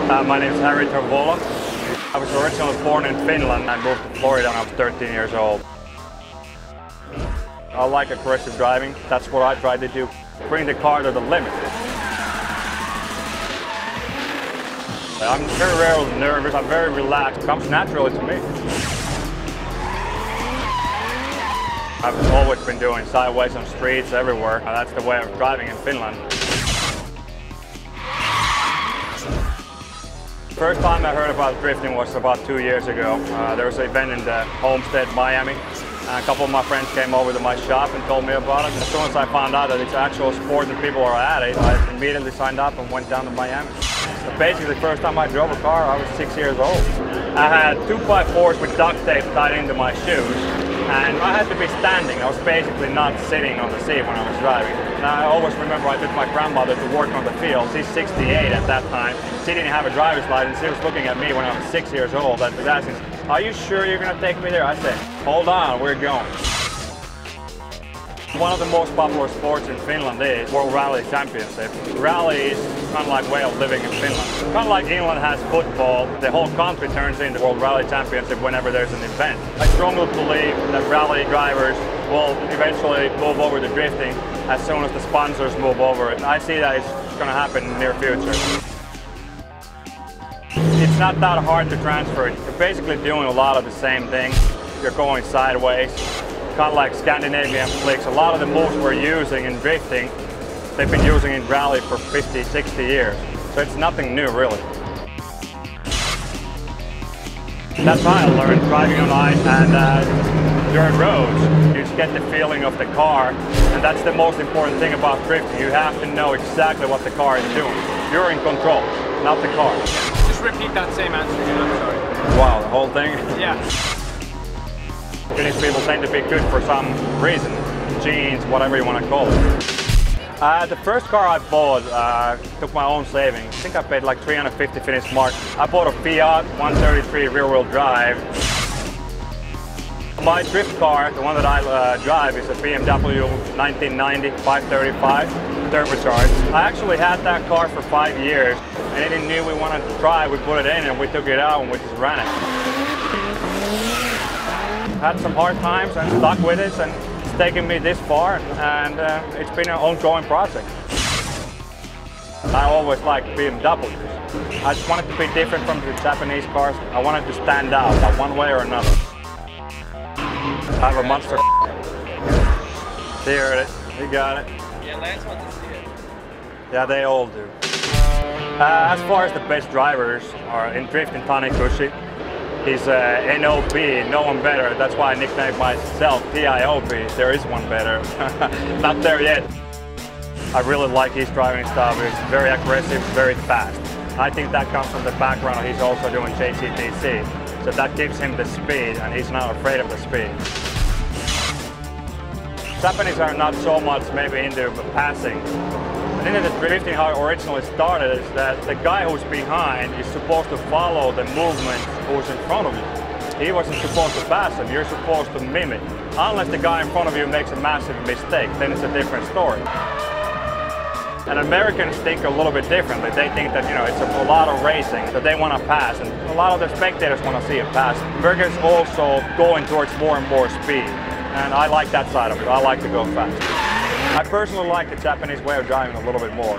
My name is Harri Tervola. I was originally born in Finland and moved to Florida when I was 13 years old. I like aggressive driving. That's what I try to do. Bring the car to the limit. I'm very rarely nervous. I'm very relaxed. It comes naturally to me. I've always been doing sideways on streets everywhere. That's the way of driving in Finland. First time I heard about drifting was about 2 years ago. There was an event in the homestead, Miami. A couple of my friends came over to my shop and told me about it. As soon as I found out that it's an actual sport and people are at it, I immediately signed up and went down to Miami. So basically, the first time I drove a car, I was 6 years old. I had 2x4s with duct tape tied into my shoes, and I had to be standing. I was basically not sitting on the seat when I was driving. And I always remember I took my grandmother to work on the field. She's 68 at that time. She didn't have a driver's license. She was looking at me when I was 6 years old and was asking, "Are you sure you're going to take me there?" I said, "Hold on, we're going." One of the most popular sports in Finland is World Rally Championship. Rally is kind of like way of living in Finland. Kind of like England has football, the whole country turns into World Rally Championship whenever there's an event. I strongly believe that rally drivers will eventually move over to drifting as soon as the sponsors move over it. I see that it's going to happen in the near future. It's not that hard to transfer it. You're basically doing a lot of the same things. You're going sideways. Kind of like Scandinavian flicks. A lot of the moves we're using in drifting, they've been using in rally for 50, 60 years. So it's nothing new, really. That's how I learned driving on ice and dirt roads. You just get the feeling of the car, and that's the most important thing about drifting. You have to know exactly what the car is doing. You're in control, not the car. Just repeat that same answer again, I'm sorry. Wow, the whole thing? Yeah. Finnish people tend to be good for some reason. Genes, whatever you want to call it. The first car I bought took my own savings. I think I paid like 350 Finnish mark. I bought a Fiat 133 rear-wheel drive. My drift car, the one that I drive, is a BMW 1990 535 turbocharged. I actually had that car for 5 years. Anything new we wanted to try, we put it in and we took it out and we just ran it. Had some hard times and stuck with it, and it's taken me this far, and it's been an ongoing project. I always liked BMWs. I just wanted to be different from the Japanese cars. I wanted to stand out one way or another. I have a monster. There it is. You got it. Yeah, Lance wants to see it. Yeah, they all do. As far as the best drivers are in drifting, Tanikushi. He's NOB, no one better. That's why I nicknamed myself TIOB. There is one better. Not there yet. I really like his driving style. It's very aggressive, very fast. I think that comes from the background. He's also doing JCTC. So that gives him the speed, and he's not afraid of the speed. Japanese are not so much maybe into passing. I think that the drifting, how it originally started, is that the guy who's behind is supposed to follow the movement who's in front of you. He wasn't supposed to pass him, you're supposed to mimic. Unless the guy in front of you makes a massive mistake, then it's a different story. And Americans think a little bit differently. They think that, you know, it's a lot of racing, that they want to pass, and a lot of the spectators want to see it pass. Americans also going towards more and more speed, and I like that side of it. I like to go fast. I personally like the Japanese way of driving a little bit more.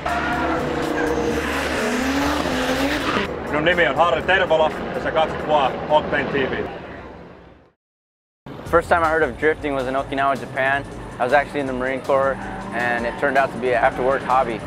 Minun nimi on Harri Tervola ja sä katsot vaan OctaneTV. First time I heard of drifting was in Okinawa, Japan. I was actually in the Marine Corps, and it turned out to be an after-work hobby.